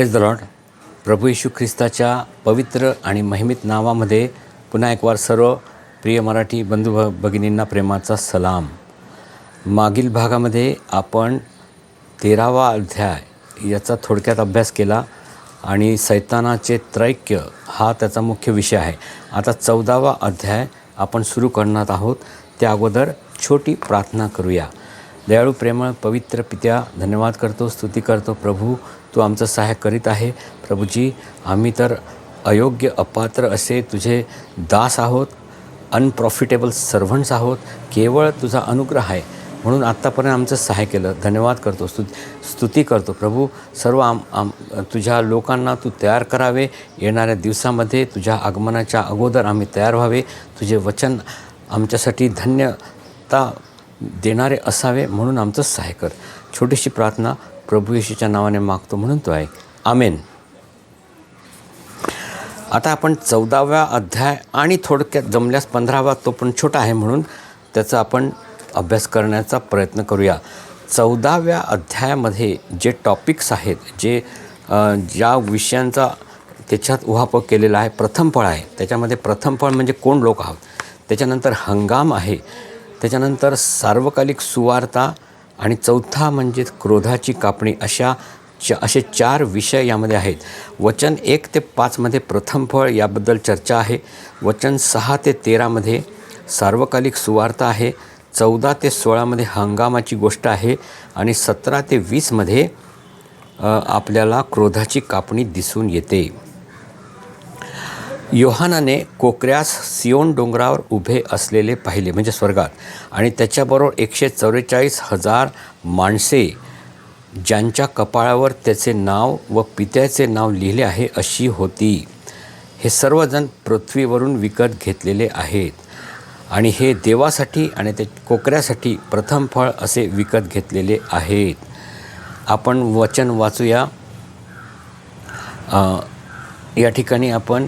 Praise the lord. प्रभू येशू ख्रिस्ताच्या पवित्र आणि महिमित नावामध्ये पुन्हा एक वार सर्व प्रिय मराठी बंधू भगिनींना प्रेमाचा सलाम. मागील भागामध्ये आपण 13वा अध्याय याचा थोडक्यात अभ्यास केला आणि सैतानाचे त्रैक्य हा त्याचा मुख्य विषय आहे. आता 14वा अध्याय आपण सुरू करणार आहोत. त्या अगोदर छोटी प्रार्थना करूया. दयाळू प्रेमळ पवित्र पित्या, धन्यवाद करतो, स्तुती करतो. प्रभू, तू आमचं सहाय्य करीत आहे. प्रभूजी, आम्ही तर अयोग्य अपात्र असे तुझे दास आहोत, अनप्रॉफिटेबल सर्व्हंट्स आहोत. केवळ तुझा अनुग्रह आहे म्हणून आत्तापर्यंत आमचं सहाय्य केलं. धन्यवाद करतो, स्तुती करतो. प्रभू, सर्व तुझ्या लोकांना तू तयार करावे. येणाऱ्या दिवसामध्ये तुझ्या आगमनाच्या अगोदर आम्ही तयार व्हावे. तुझे वचन आमच्यासाठी धन्यता देणारे असावे म्हणून आमचं सहाय्य कर. छोटीशी प्रार्थना प्रभू येशूच्या नावाने मागतो म्हणून तो आहे. आमेन. आता आपण 14व्या अध्याय आणि थोडक्यात जमल्यास 15वा, तो पण छोटा आहे म्हणून त्याचा आपण अभ्यास करण्याचा प्रयत्न करूया. 14व्या अध्यायामध्ये जे टॉपिक्स आहेत, ज्या विषयांचा त्याच्यात उहापोह केलेला आहे. प्रथम फळ आहे, त्याच्यामध्ये प्रथम फळ म्हणजे कोण लोक आहोत. त्याच्यानंतर हंगाम आहे, त्याच्यानंतर सार्वकालिक सुवार्ता आणि चौथा म्हणजे क्रोधाची कापणी. असे 4 विषय यामध्ये आहेत. वचन 1 ते 5 प्रथम फळ याबद्दल चर्चा आहे. वचन 6 ते 13 सार्वकालिक सुवार्ता आहे. 14 ते 16 हंगामाची गोष्ट आहे आणि 17 ते 20 आपल्याला क्रोधाची कापणी दिसून येते. योहानाने कोकऱ्यास सियोन डोंगरावर उभे असलेले पाहिले, म्हणजे स्वर्गात, आणि त्याच्याबरोबर 144,000 माणसे ज्यांच्या कपाळावर त्याचे नाव व पित्याचे नाव लिहिले आहे अशी होती. हे सर्वजण पृथ्वीवरून विकत घेतलेले आहेत आणि हे देवासाठी आणि ते कोकऱ्यासाठी प्रथम फळ असे विकत घेतलेले आहेत. आपण वचन वाचूया. या ठिकाणी आपण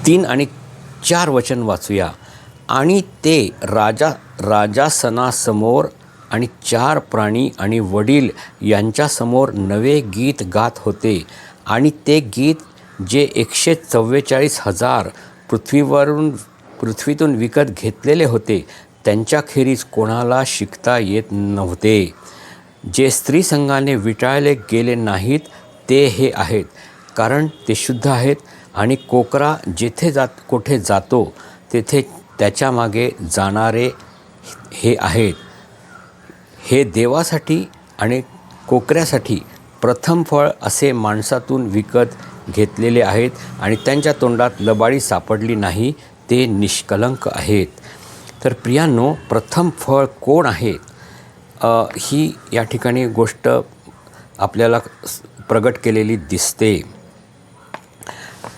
3 आणि 4 वचन वाचूया. आणि ते राजासनासमोर आणि 4 प्राणी आणि वडील यांच्यासमोर नवे गीत गात होते. आणि ते गीत जे 144,000 पृथ्वीतून विकत घेतलेले होते त्यांच्याखेरीज कोणाला शिकता येत नव्हते. जे स्त्रीसंघाने विटाळले गेले नाहीत ते हे आहेत, कारण ते शुद्ध आहेत. आणि कोकरा कोठे जातो तेथे त्याच्या मागे जाणारे हे आहेत. हे देवासाठी आणि कोकऱ्यासाठी प्रथम फळ असे माणसातून विकत घेतलेले आहेत आणि त्यांच्या तोंडात लबाडी सापडली नाही. ते निष्कलंक आहेत. तर प्रियांनो, प्रथम फळ कोण आहे ही या ठिकाणी गोष्ट आपल्याला प्रगट केलेली दिसते.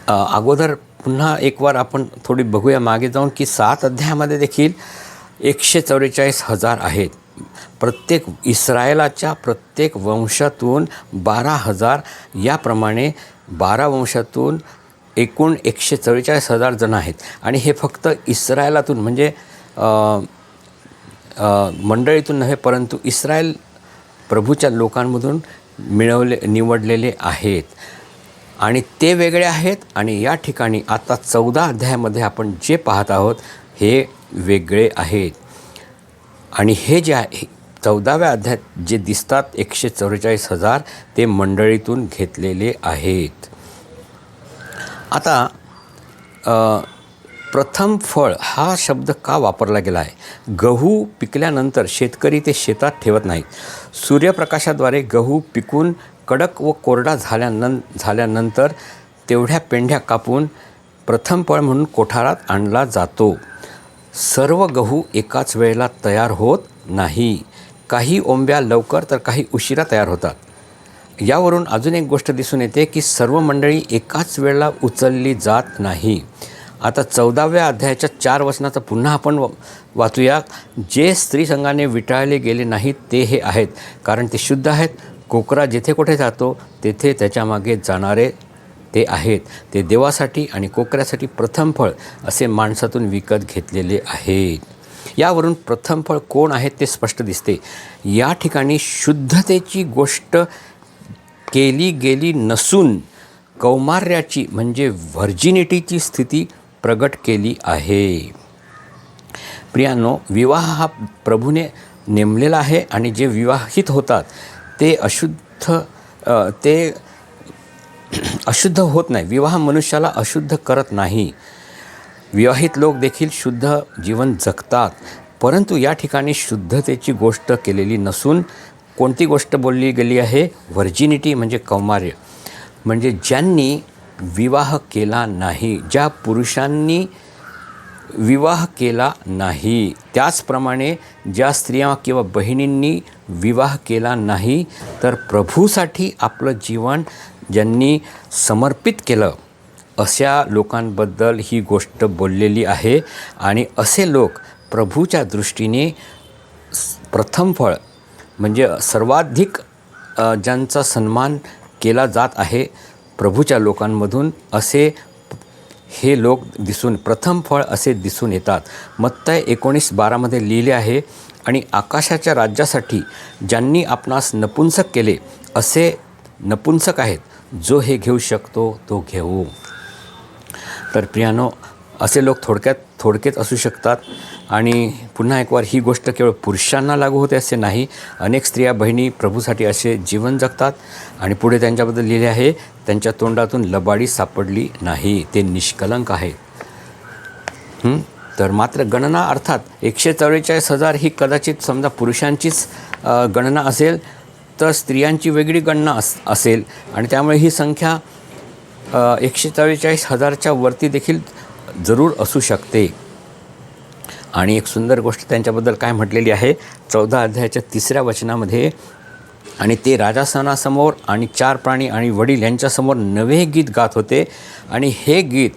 अगोदर पुन्हा एक वार आपण थोडी बघूया मागे जाऊन की 7 अध्यायामध्ये देखील 144,000 आहेत. प्रत्येक इस्रायलाच्या प्रत्येक वंशातून 12,000, याप्रमाणे 12 वंशातून एकूण 144,000 जण आहेत. आणि हे फक्त इस्रायलातून म्हणजे मंडळीतून नव्हे, परंतु इस्रायल प्रभूच्या लोकांमधून निवडलेले आहेत आणि ते वेगळे आहेत. आणि या ठिकाणी आता 14 अध्यायामध्ये आपण जे पाहत आहोत हे वेगळे आहेत. आणि हे जे आहे 14व्या अध्यायात जे दिसतात 144,000 ते मंडळीतून घेतलेले आहेत. आता प्रथम फळ हा शब्द का वापरला गेला आहे? गहू पिकल्यानंतर शेतकरी ते शेतात ठेवत नाहीत. सूर्यप्रकाशाद्वारे गहू पिकून कडक व कोरडा झाल्यानंतर तेवढ्या पेंढ्या कापून प्रथम फळ म्हणून कोठारात आणला जातो. सर्व गहू एकाच वेळेला तयार होत नाही. काही ओंब्या लवकर तर काही उशिरा तयार होतात. यावरून अजून एक गोष्ट दिसून येते की सर्व मंडळी एकाच वेळेला उचलली जात नाही. आता 14व्या अध्यायाच्या 4 वचनाचं पुन्हा आपण वाचूया. जे स्त्रीसंघाने विटाळले गेले नाहीत ते हे आहेत, कारण ते शुद्ध आहेत. कोकरा जेथे कोठे जातो तेथे त्याच्या मागे जाणारे ते आहेत. ते देवासाठी आणि कोकऱ्यासाठी प्रथम फळ असे माणसातून विकत घेतलेले आहेत. यावरून प्रथम फळ कोण आहेत ते स्पष्ट दिसते. या ठिकाणी शुद्धतेची गोष्ट केली गेली नसून कौमार्याची म्हणजे व्हर्जिनिटीची स्थिती प्रगट केली आहे. प्रियांनो, विवाह हा प्रभूने नेमलेला आहे आणि जे विवाहित होतात ते अशुद्ध होत नाही. विवाह मनुष्याला अशुद्ध करत नाही. विवाहित लोक देखील शुद्ध जीवन जगतात. परंतु या ठिकाणी शुद्धतेची गोष्ट केलेली नसून कोणती गोष्ट बोलली गेली आहे? व्हर्जिनिटी म्हणजे कौमार्य. म्हणजे ज्यांनी विवाह केला नाही, ज्या पुरुषांनी विवाह केला नाही, त्याचप्रमाणे ज्या स्त्रिया किंवा बहिणींनी विवाह केला नाही तर प्रभूसाठी आपलं जीवन ज्यांनी समर्पित केलं, अशा लोकांबद्दल ही गोष्ट बोललेली आहे. आणि असे लोक प्रभूच्या दृष्टीने प्रथम फळ म्हणजे सर्वाधिक ज्यांचा सन्मान केला जात आहे प्रभूच्या लोकांमधून, असे हे लोक प्रथम फळ असे दिसून येतात. मत्तय 19:12 लिहिले आहे, आणि आकाशाच्या राज्यासाठी ज्यांनी आपणास नपुंसक केले असे नपुंसक आहेत. जो हे घेऊ शकतो तो घेऊ. तर प्रियानो, असे लोक थोडक्यात असू शकतात. आणि पुन्हा एक वार ही गोष्ट केवळ पुरुषांना लागू होते असे नाही. अनेक स्त्रिया बहिणी प्रभूसाठी असे जीवन जगतात. आणि पुढे त्यांच्याबद्दल लिहिले आहे, त्यांच्या तोंडातून लबाडी सापडली नाही, ते निष्कलंक आहेत. तर मात्र गणना अर्थात 144,000 ही कदाचित समजा पुरुषांचीच गणना असेल तर स्त्रियांची वेगळी गणना असेल. आणि त्यामुळे ही संख्या 144,000च्या वरती देखील जरूर असू शकते. आणि एक सुंदर गोष्ट त्यांच्याबद्दल काय म्हटलेली आहे 14 अध्यायाच्या 3ऱ्या वचनामध्ये, आणि ते राजासनासमोर आणि 4 प्राणी आणि वडील यांच्यासमोर नवे गीत गात होते, आणि हे गीत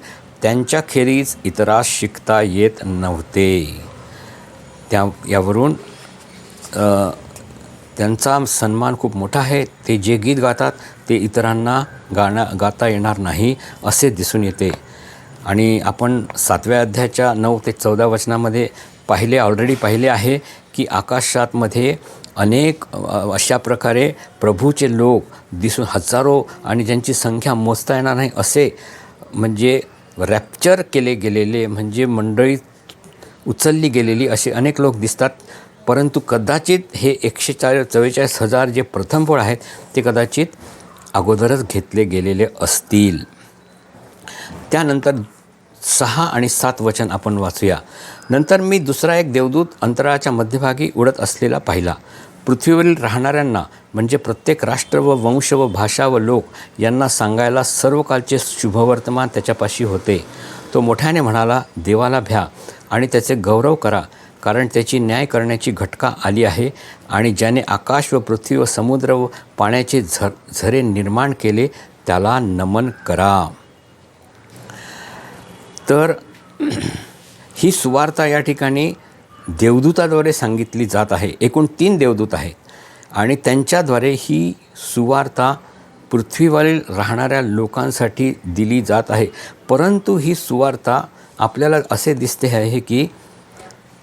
त्यांच्याखेरीज इतरास शिकता येत नव्हते. यावरून त्यांचा सन्मान खूप मोठा आहे. ते जे गीत गातात ते इतरांना गाता येणार नाही असे दिसून येते. आणि आपण 7व्या अध्यायाच्या 9 ते 14 वचनामध्ये ऑलरेडी पाहिले आहे की आकाशातमध्ये अनेक अशा प्रकारे प्रभूचे लोक दिसून हजारो, आणि ज्यांची संख्या मोजता येणार नाही असे, म्हणजे रॅप्चर केले गेलेले, म्हणजे मंडळी उचलली गेलेली असे अनेक लोक दिसतात. परंतु कदाचित हे 144,000 जे प्रथम फळ आहेत ते कदाचित अगोदरच घेतले गेलेले असतील. त्यानंतर 6 आणि 7 वचन आपण वाचूया. नंतर मी दुसरा एक देवदूत अंतराळाच्या मध्यभागी उडत असलेला पाहिला. पृथ्वीवरील राहणाऱ्यांना म्हणजे प्रत्येक राष्ट्र व वंश व भाषा व लोक यांना सांगायला सर्व कालचे शुभवर्तमान त्याच्यापाशी होते. तो मोठ्याने म्हणाला, देवाला भ्या आणि त्याचे गौरव करा, कारण त्याची न्याय करण्याची घटका आली आहे. आणि ज्याने आकाश व पृथ्वी व समुद्र व पाण्याचे झरे निर्माण केले त्याला नमन करा. तर ही सुवार्ता या ठिकाणी देवदूताद्वारे सांगितली जात आहे. एकूण 3 देवदूत आहेत आणि त्यांच्याद्वारे ही सुवार्ता पृथ्वीवरील राहणाऱ्या लोकांसाठी दिली जात आहे. परंतु ही सुवार्ता आपल्याला असे दिसते आहे की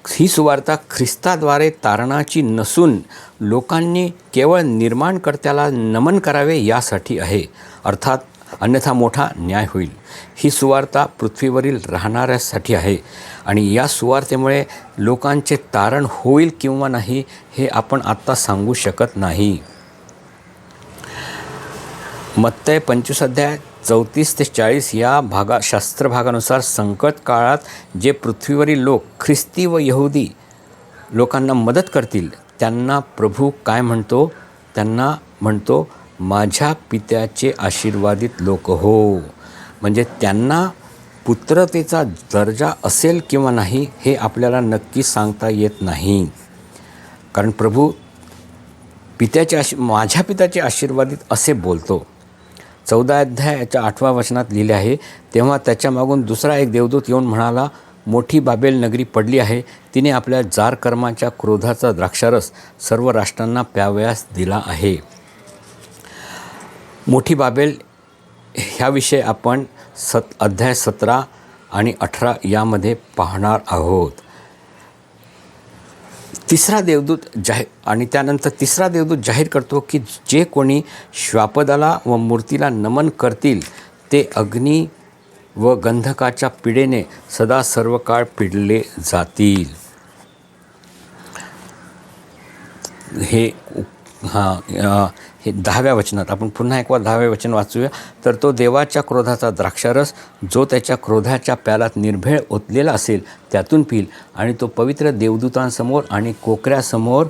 ही सुवार्ता ख्रिस्ताद्वारे तारणाची नसून लोकांनी केवळ निर्माणकर्त्याला नमन करावे यासाठी आहे. अर्थात अन्यथा मोठा न्याय होईल. ही सुवार्ता पृथ्वीवरील राहणाऱ्यासाठी आहे आणि या सुवार्तेमुळे लोकांचे तारण होईल किंवा नाही हे आपण आत्ता सांगू शकत नाही. मत्तय 25 अध्याय 34 ते 40 या शास्त्रभागानुसार संकट काळात जे पृथ्वीवरील लोक ख्रिस्ती व यहुदी लोकांना मदत करतील त्यांना प्रभू काय म्हणतो? त्यांना म्हणतो, माझ्या पित्याचे आशीर्वादित लोक हो. म्हणजे त्यांना पुत्रतेचा दर्जा असेल किंवा नाही हे आपल्याला नक्की सांगता येत नाही. कारण प्रभू माझ्या पित्याचे आशीर्वादित असे बोलतो. 14 अध्यायाच्या 8व्या वचनात लिहिले आहे, तेव्हा त्याच्या मागून दुसरा एक देवदूत येऊन म्हणाला, मोठी बाबेल नगरी पडली आहे, तिने आपल्या जार कर्माच्या क्रोधाचा द्राक्षारस सर्व राष्ट्रांना प्यावयास दिला आहे. मोठी बाबेल ह्याविषयी आपण अध्याय 17 आणि 18 यामध्ये पाहणार आहोत. तिसरा देवदूत आणि त्यानंतर तिसरा देवदूत जाहीर करतो की जे कोणी श्वापदाला व मूर्तीला नमन करतील ते अग्नी व गंधकाच्या पिडेने सदा सर्व काळ पिडले जातील. हे हे 10व्या वचनात आपण पुन्हा एक 10व्या वचन वाचूया. तर तो देवाच्या क्रोधाचा द्राक्षारस जो त्याच्या क्रोधाच्या प्यालात निर्भेळ ओतलेला असेल त्यातून पिईल आणि तो पवित्र देवदूतांसमोर आणि कोकऱ्यासमोर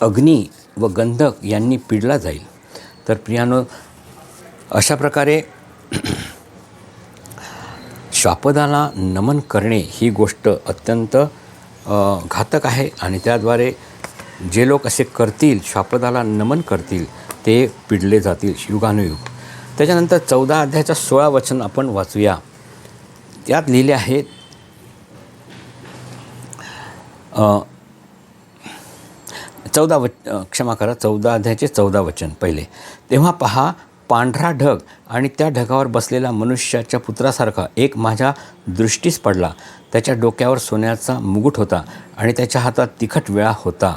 अग्नी व गंधक यांनी पिडला जाईल. तर प्रियानो, अशा प्रकारे श्वापदाला नमन करणे ही गोष्ट अत्यंत घातक आहे आणि त्याद्वारे जे लोक असे करतील, श्वापदाला नमन करतील, ते पिडले जातील युगानुयुग. त्याच्यानंतर 14 अध्यायाच्या 16 वचन आपण वाचूया. त्यात लिहिले आहे 14 अध्यायाचे 14 वचन पहिले. तेव्हा पहा, पांढरा ढग आणि त्या ढगावर बसलेला मनुष्याच्या पुत्रासारखा एक माझ्या दृष्टीस पडला. त्याच्या डोक्यावर सोन्याचा मुकुट होता आणि त्याच्या हातात तिखट विळा होता.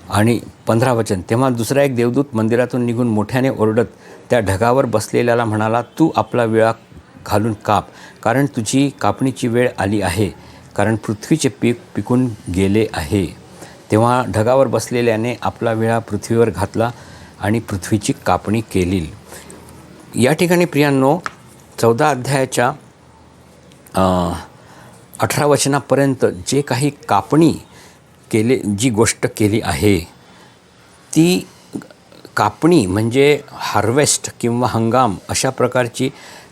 आणि 15 वचन. तेव्हा दुसरा एक देवदूत मंदिरातून निघून मोठ्याने ओरडत त्या ढगावर बसलेल्याला म्हणाला, तू आपला विळा घालून काप, कारण तुझी कापणीची वेळ आली आहे, कारण पृथ्वीचे पीक पिकून गेले आहे. तेव्हा ढगावर बसलेल्याने आपला विळा पृथ्वीवर घातला आणि पृथ्वीची कापणी केली. या ठिकाणी प्रियांनो 14 अध्यायाच्या 18 वचनापर्यंत जे काही कापणी जी गोष्ट केली आहे ती कापणी म्हणजे हार्वेस्ट किंवा हंगाम अशा प्रकारची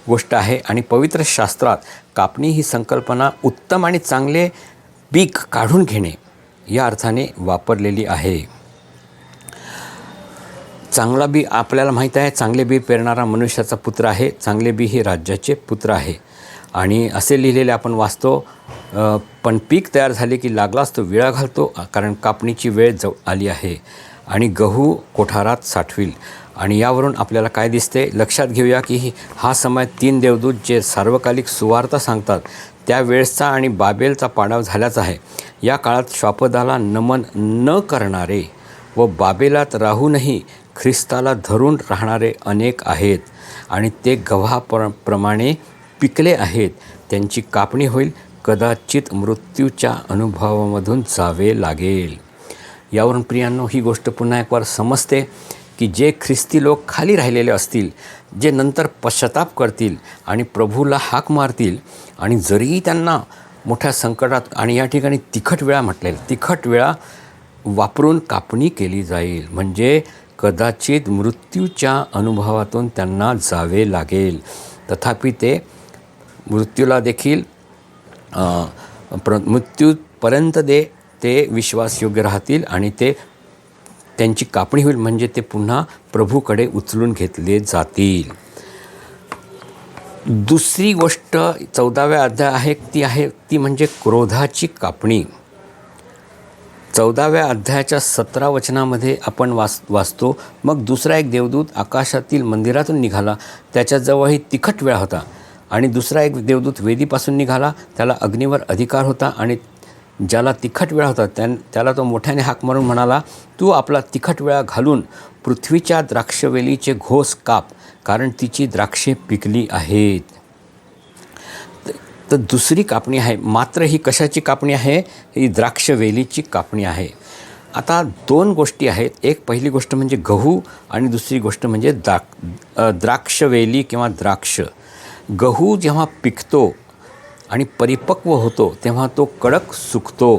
गोष्ट आहे. आणि पवित्र शास्त्रात कापणी ही संकल्पना उत्तम आणि चांगले पीक काढून घेणे या अर्थाने वापरलेली आहे. चांगला बी आपल्याला माहीत आहे, चांगले बी पेरणारा मनुष्याचा पुत्र आहे, चांगले बी हे राज्याचे पुत्र आहे. आणि असे लिहिलेले आपण वाचतो. पण पीक तयार झाले की लागलाच तो विळा घालतो, कारण कापणीची वेळ आली आहे, आणि गहू कोठारात साठविल. आणि यावरून आपल्याला काय दिसते, लक्षात घेऊया की हा समय 3 देवदूत जे सार्वकालिक सुवार्ता सांगतात त्या वेळेसचा आणि बाबेलचा पाडाव झाल्याचा आहे. या काळात श्वापदाला नमन न करणारे व बाबेलात राहूनही ख्रिस्ताला धरून राहणारे अनेक आहेत आणि ते गव्हाप्रमाणे पिकले आहेत. त्यांची कापणी होईल, कदाचित मृत्यूच्या अनुभवामधून जावे लागेल. यावरून प्रियांनो ही गोष्ट पुन्हा एक वार समजते की जे ख्रिस्ती लोक खाली राहिलेले असतील, जे नंतर पश्चाताप करतील आणि प्रभूला हाक मारतील, आणि जरी त्यांना मोठ्या संकटात, आणि या ठिकाणी तिखट वेळा म्हटलेलं, तिखट वेळा वापरून कापणी केली जाईल, म्हणजे कदाचित मृत्यूच्या अनुभवातून त्यांना जावे लागेल. तथापि ते मृत्यूला देखील मृत्यूपर्यंत ते विश्वासयोग्य राहतील आणि त्यांची कापणी होईल, म्हणजे ते पुन्हा प्रभूकडे उचलून घेतले जातील. दुसरी गोष्ट 14व्या अध्याय ती म्हणजे क्रोधाची कापणी. 14व्या अध्यायाच्या 17 वचनामध्ये आपण वाचतो, मग दुसरा एक देवदूत आकाशातील मंदिरातून निघाला, त्याच्याजवळही तिखट विळा होता. आणि दुसरा एक देवदूत वेदीपासून निघाला, त्याला अग्नीवर अधिकार होता, आणि ज्याला तिखट विळा होता त्याला तो मोठ्याने हाक मारून म्हणाला, तू आपला तिखट विळा घालून पृथ्वीच्या द्राक्षवेलीचे घोस काप, कारण तिची द्राक्षे पिकली आहेत. तर दुसरी कापणी आहे. मात्र ही कशाची कापणी आहे? ही द्राक्षवेलीची कापणी आहे. आता 2 गोष्टी आहेत. एक पहिली गोष्ट म्हणजे गहू आणि दुसरी गोष्ट म्हणजे द्राक्षवेली किंवा द्राक्ष. गहू जेव्हा पिकतो आणि परिपक्व होतो तेव्हा तो कडक सुकतो,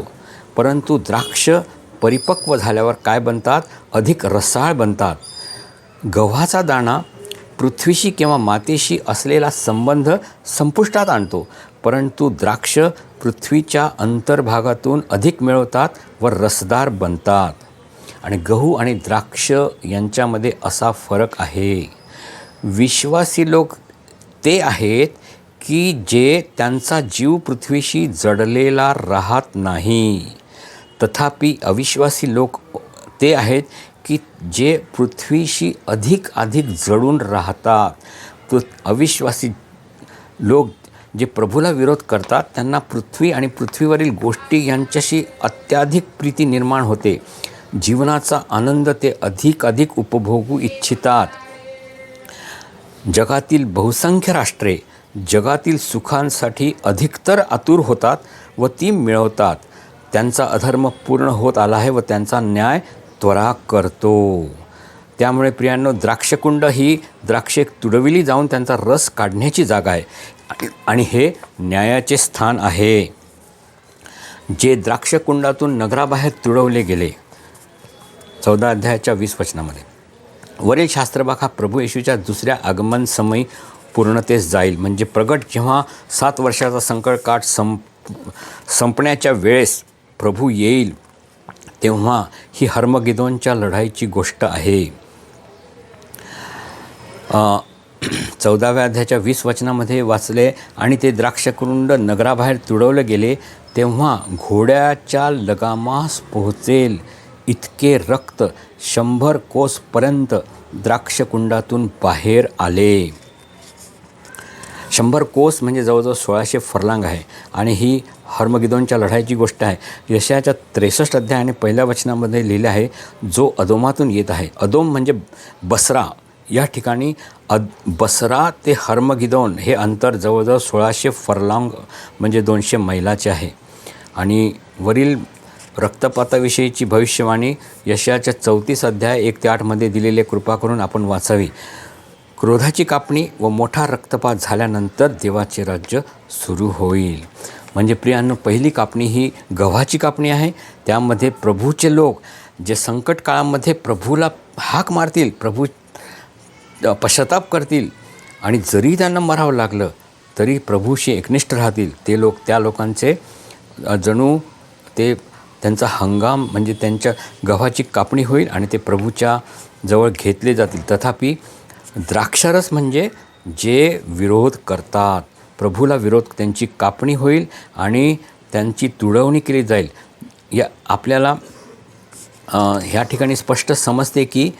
परंतु द्राक्ष परिपक्व झाल्यावर काय बनतात? अधिक रसाळ बनतात. गव्हाचा दाणा पृथ्वीशी किंवा मातीशी असलेला संबंध संपुष्टात आणतो, परंतु द्राक्ष पृथ्वीच्या अंतर्भागातून अधिक मिळवतात व रसदार बनतात. आणि गहू आणि द्राक्ष यांच्यामध्ये असा फरक आहे. विश्वासी लोक ते आहेत की जे त्यांचा जीव पृथ्वीशी जडलेला राहत नाही. तथापि अविश्वासी लोक ते आहेत की जे पृथ्वीशी अधिक जडून राहतात. अविश्वासी लोक जे प्रभूला विरोध करतात त्यांना पृथ्वी आणि पृथ्वीवरील गोष्टी यांच्याशी अत्याधिक प्रीती निर्माण होते. जीवनाचा आनंद ते अधिक उपभोगू इच्छितात. जगातील बहुसंख्य राष्ट्रे जगातील सुखांसाठी अधिकतर आतुर होतात व ती मिळवतात. त्यांचा अधर्म पूर्ण होत आला आहे व त्यांचा न्याय त्वरा करतो. त्यामुळे प्रियांनो, द्राक्षकुंड ही द्राक्षे तुडविली जाऊन त्यांचा रस काढण्याची जागा आहे आणि हे न्यायाचे स्थान आहे. जे द्राक्षकुंडातून नगराबाहेर तुडवले गेले. 14 अध्यायाच्या 20 वचनामध्ये वरील शास्त्रभाग हा प्रभू येशूच्या दुसऱ्या आगमन समयी पूर्णतेस जाईल. म्हणजे प्रगट जेव्हा 7 वर्षाचा संकटकाळ संपण्याच्या वेळेस प्रभू येईल तेव्हा ही हर्मगिदोनच्या लढाईची गोष्ट आहे. 14व्या अध्यायाच्या 20 वचनामध्ये वाचले, आणि ते द्राक्षकुंड नगराबाहेर तुडवले गेले तेव्हा घोड्याच्या लगामास पोहोचेल इतके रक्त 100 कोसपर्यंत द्राक्षकुंडातून बाहेर आले. 100 कोस म्हणजे जवळजवळ 1600 फर्लांग आहे आणि ही हर्मगिदोनच्या लढाईची गोष्ट आहे. यशायाच्या 63 अध्याय आणि 1 वचनामध्ये लिहिले आहे, जो अदोमातून येत आहे. अदोम म्हणजे बसरा. या ठिकाणी बसरा ते हर्मगिदोन हे अंतर जवळजवळ 1600 फर्लांग म्हणजे 200 मैलाचे आहे. आणि वरील रक्तपाताविषयीची भविष्यवाणी यशायाच्या 34 अध्याय 1 ते 8 मध्ये दिलेले कृपा करून आपण वाचावी. क्रोधाची कापणी व मोठा रक्तपात झाल्यानंतर देवाचे राज्य सुरू होईल. म्हणजे प्रियांनो, पहिली कापणी ही गव्हाची कापणी आहे. त्यामध्ये प्रभूचे लोक जे संकट काळामध्ये प्रभूला हाक मारतील, प्रभू पश्चाताप करतील आणि जरी त्यांना मरावं लागलं तरी प्रभूशी एकनिष्ठ राहतील, ते लोक, त्या लोकांचे जणू ते त्यांचा हंगाम म्हणजे त्यांच्या गव्हाची कापणी होईल आणि ते प्रभूच्या जवळ घेतले जातील. तथापि द्राक्षारस म्हणजे जे विरोध करतात, प्रभूला विरोध, त्यांची कापणी होईल आणि त्यांची तुडवणी केली जाईल. या आपल्याला ह्या ठिकाणी स्पष्ट समजते की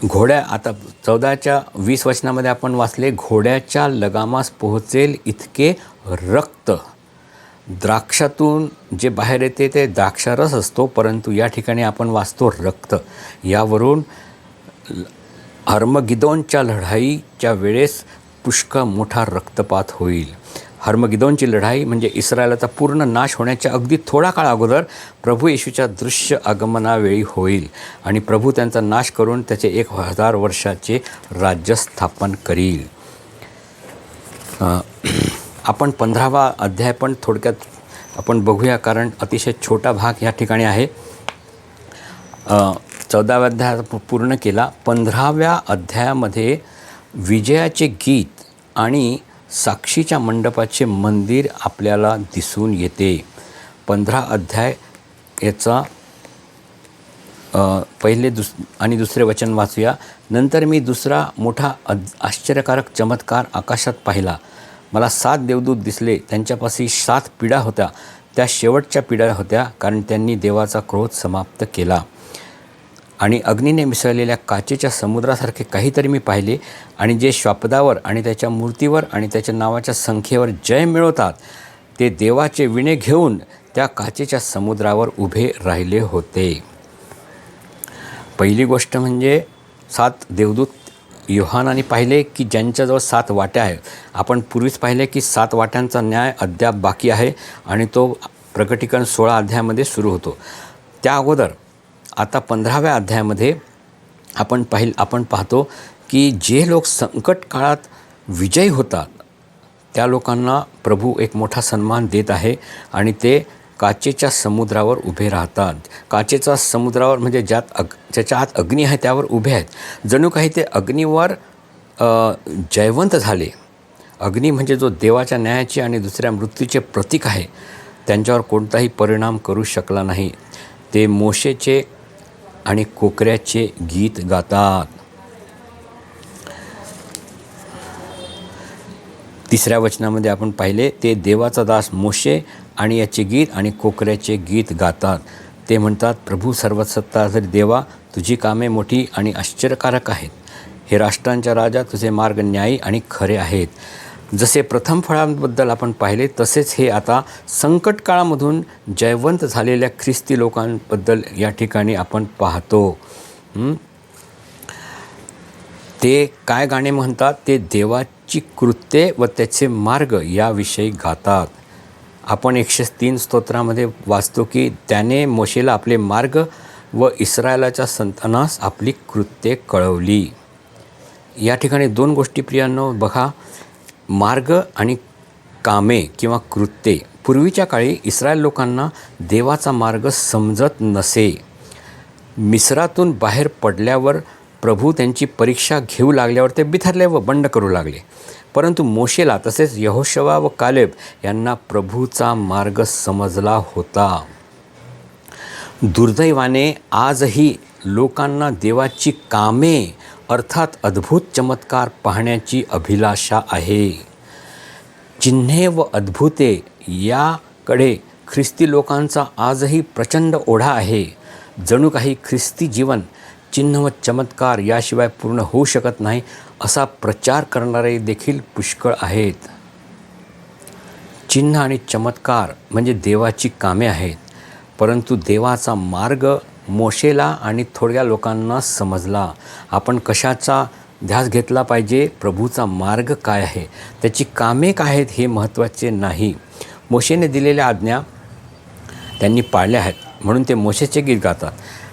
आता 14च्या 20 वचनामध्ये आपण वाचले, घोड्याच्या लगामास पोहोचेल इतके रक्त. द्राक्षातून जे बाहेर येते ते द्राक्षारस असतो, परंतु या ठिकाणी आपण वाचतो रक्त. यावरून हर्मगिदोनच्या लढाईच्या वेळेस पुष्कळ मोठा रक्तपात होईल. हर्मगिदोनची लढाई म्हणजे इस्रायलाचा पूर्ण नाश होण्याच्या अगदी थोडा काळ अगोदर प्रभू येशूच्या दृश्य आगमनावेळी होईल आणि प्रभू त्यांचा नाश करून त्याचे 1000 वर्षाचे राज्य स्थापन करील. आपण 15वा अध्याय पण थोडक्यात आपण बघूया, कारण अतिशय छोटा भाग या ठिकाणी आहे. 14व्या अध्याय पूर्ण केला. 15व्या अध्यायामध्ये विजयाचे गीत आणि साक्षीच्या मंडपाचे मंदिर आपल्याला दिसून येते. 15 अध्याय याचा पहिले आणि दुसरे वचन वाचूया. नंतर मी दुसरा मोठा आश्चर्यकारक चमत्कार आकाशात पाहिला. मला 7 देवदूत दिसले. त्यांच्यापाशी 7 पिढ्या होत्या. त्या शेवटच्या पिढ्या होत्या, कारण त्यांनी देवाचा क्रोध समाप्त केला. आणि अग्नीने मिसळलेल्या काचेच्या समुद्रासारखे काहीतरी मी पाहिले. आणि जे श्वापदावर आणि त्याच्या मूर्तीवर आणि त्याच्या नावाच्या संख्येवर जय मिळवतात ते देवाचे विणे घेऊन त्या काचेच्या समुद्रावर उभे राहिले होते. पहिली गोष्ट म्हणजे 7 देवदूत योहानाने पाहिले की ज्यांच्याजवळ 7 वाट्या आहेत. आपण पूर्वीच पाहिले की 7 वाट्यांचा न्याय अद्याप बाकी आहे आणि तो प्रकटीकरण 16 अध्यायामध्ये सुरू होतो. त्या अगोदर आता 15व्या अध्यायामध्ये आपण पाहतो की जे लोक संकट काळात विजयी होतात त्या लोकांना प्रभू एक मोठा सन्मान देत आहे आणि ते काचेच्या समुद्रावर उभे राहतात. काचेचा समुद्रावर म्हणजे ज्याच्या आत अग्नी आहे त्यावर उभे आहेत. जणू काही ते अग्नीवर जयवंत झाले. अग्नी म्हणजे जो देवाच्या न्यायाची आणि दुसऱ्या मृत्यूचे प्रतीक आहे, त्यांच्यावर कोणताही परिणाम करू शकला नाही. ते मोशेचे आणि कोकऱ्याचे गीत गातात. 3ऱ्या वचनामध्ये आपण पाहिले, ते देवाचा दास मोशे आणि याचे गीत आणि कोकऱ्याचे गीत गातात. ते म्हणतात, प्रभू सर्वसत्ताधारी देवा, तुझी कामे मोठी आणि आश्चर्यकारक आहेत. हे राष्ट्रांच्या राजा, तुझे मार्ग न्यायी आणि खरे आहेत. जसे प्रथम फळांबद्दल आपण पाहिले, तसेच हे आता संकट काळामधून जयवंत झालेल्या ख्रिस्ती लोकांबद्दल या ठिकाणी आपण पाहतो. ते काय गाणे म्हणतात? ते देवाची कृत्ये व त्याचे मार्ग याविषयी गातात. आपण 103 स्तोत्रामध्ये वाचतो की त्याने मोशेला आपले मार्ग व इस्रायलाच्या संतानास आपली कृत्ये कळवली. या ठिकाणी 2 गोष्टी प्रियांनो बघा, मार्ग आणि कामे किंवा कृत्ये. पूर्वीच्या काळी इस्रायल लोकांना देवाचा मार्ग समजत नसे. मिस्रातून बाहेर पडल्यावर प्रभू त्यांची परीक्षा घेऊ लागल्यावर ते बिथरले व बंड करू लागले. परंतु मोशेला तसेच यहोशवा व कालेब यांना प्रभूचा मार्ग समजला होता. दुर्दैवाने आजही लोकांना देवाची कामे अर्थात अद्भुत चमत्कार पाहण्याची अभिलाषा आहे. चिन्हे व अद्भुते याकडे ख्रिस्ती लोकांचा आजही प्रचंड ओढा आहे. जणू काही ख्रिस्ती जीवन चिन्ह व चमत्कार याशिवाय पूर्ण होऊ शकत नाही असा प्रचार करणारे देखील पुष्कळ आहेत. चिन्ह आणि चमत्कार म्हणजे देवाची कामे आहेत, परंतु देवाचा मार्ग मोशेला आणि थोड्या लोकांना समजला. आपण कशाचा ध्यास घेतला पाहिजे? प्रभूचा मार्ग काय आहे, त्याची कामे काय आहेत हे महत्त्वाचे नाही. मोशेने दिलेल्या आज्ञा त्यांनी पाळल्या आहेत म्हणून ते मोशेचे गीत गातात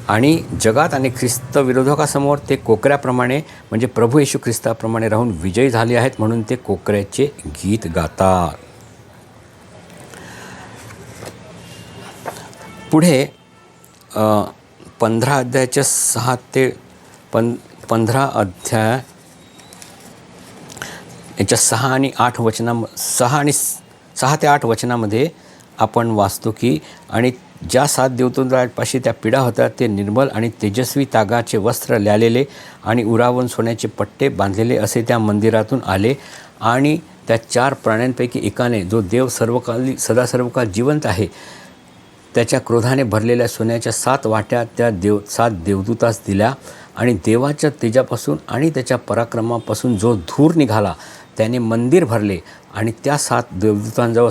आणि जगात आणि ख्रिस्त विरोधकासमोर ते कोकऱ्याप्रमाणे म्हणजे प्रभू येशू ख्रिस्ताप्रमाणे राहून विजयी झाले आहेत म्हणून ते कोकऱ्याचे गीत गातात. पुढे 15 अध्यायाच्या 6 ते 15 अध्याय याच्या 6 आणि 8 ते 8 वचनामध्ये आपण वाचतो की आणि ज्या 7 देवदूतांपाशी त्या पिढा होत्या ते निर्मल आणि तेजस्वी तागाचे वस्त्र ल्यालेले आणि उरावून सोन्याचे पट्टे बांधलेले असे त्या मंदिरातून आले आणि त्या 4 प्राण्यांपैकी एकाने, जो देव सर्वकाळ जिवंत आहे, त्याच्या क्रोधाने भरलेल्या सोन्याच्या 7 वाट्या त्या 7 देवदूतास दिल्या आणि देवाच्या तेजापासून आणि त्याच्या पराक्रमापासून जो धूर निघाला त्याने मंदिर भरले आणि त्या 7 देवदूतांजवळ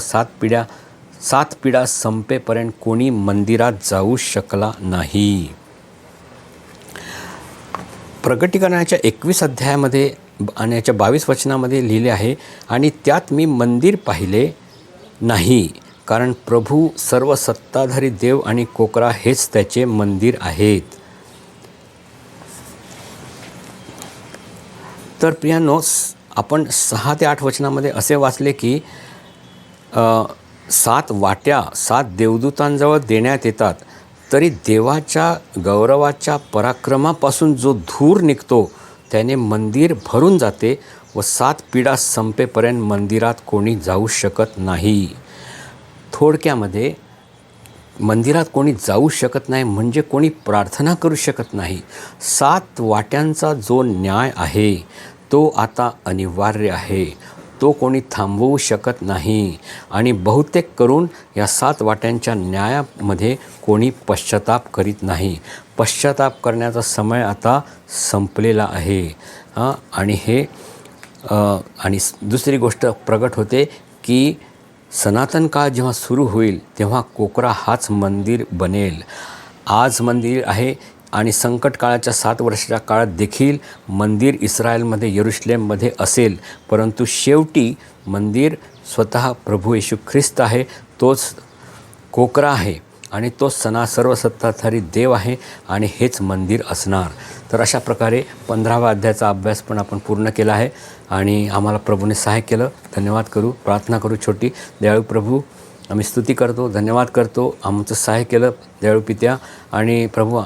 7 पिढा संपेपर्यंत कोणी मंदिरात जाऊ शकला नाही. प्रकटीकरणाच्या 21 अध्यायामध्ये आणि याच्या 22 वचनामध्ये लिहिले आहे आणि त्यात मी मंदिर पाहिले नाही, कारण प्रभू सर्व सत्ताधारी देव आणि कोकरा हेच त्याचे मंदिर आहेत. तर प्रियांनो, आपण 6 ते 8 वचनामध्ये असे वाचले की 7 वाट्या 7 देवदूतांजवळ देण्यात येतात, तरी देवाच्या गौरवाच्या पराक्रमापासून जो धूर निघतो त्याने मंदिर भरून जाते व 7 पिढा संपेपर्यंत मंदिरात कोणी जाऊ शकत नाही. थोडक्यामध्ये मंदिरात कोणी जाऊ शकत नाही म्हणजे कोणी प्रार्थना करू शकत नाही. 7 वाट्यांचा जो न्याय आहे तो आता अनिवार्य आहे, तो कोणी थांबवू शकत नाही आणि बहुतेक करून या 7 वाट्यांच्या न्यायामध्ये कोणी पश्चाताप करीत नाही. पश्चाताप करण्याचा समय आता संपलेला आहे. आणि दुसरी गोष्ट प्रगट होते की सनातन काळ जेव्हा सुरू होईल तेव्हा कोकरा हाच मंदिर बनेल. आज मंदिर आहे आणि संकट काळाच्या 7 वर्षाच्या काळात देखील मंदिर इस्रायलमध्ये यरूशलेममध्ये असेल, परंतु शेवटी मंदिर स्वतः प्रभू येशू ख्रिस्त आहे, तोच कोकरा आहे आणि तोच सर्व सत्ताधारी देव आहे आणि हेच मंदिर असणार. तर अशा प्रकारे 15व्या अध्यायाचा अभ्यास पण आपण पूर्ण केला आहे आणि आम्हाला प्रभूने सहाय्य केलं. धन्यवाद करू, प्रार्थना करू छोटी. दयाळू प्रभू, आम्ही स्तुती करतो, धन्यवाद करतो, आमचं सहाय्य केलं दयाळू पित्या. आणि प्रभू,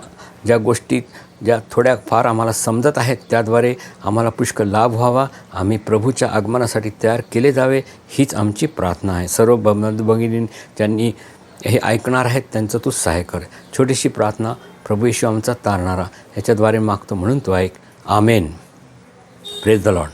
ज्या गोष्टी ज्या थोड्या फार आम्हाला समजत आहेत त्याद्वारे आम्हाला पुष्कळ लाभ व्हावा, आम्ही प्रभूच्या आगमनासाठी तयार केले जावे, हीच आमची प्रार्थना आहे. सर्व बंधू भगिनी ज्यांनी हे ऐकणार आहेत त्यांचं तू सहाय्य कर. छोटीशी प्रार्थना, प्रभू येशू आमचा तारणारा, याच्याद्वारे मागतो म्हणून तो ऐक. आमेन. Praise the Lord.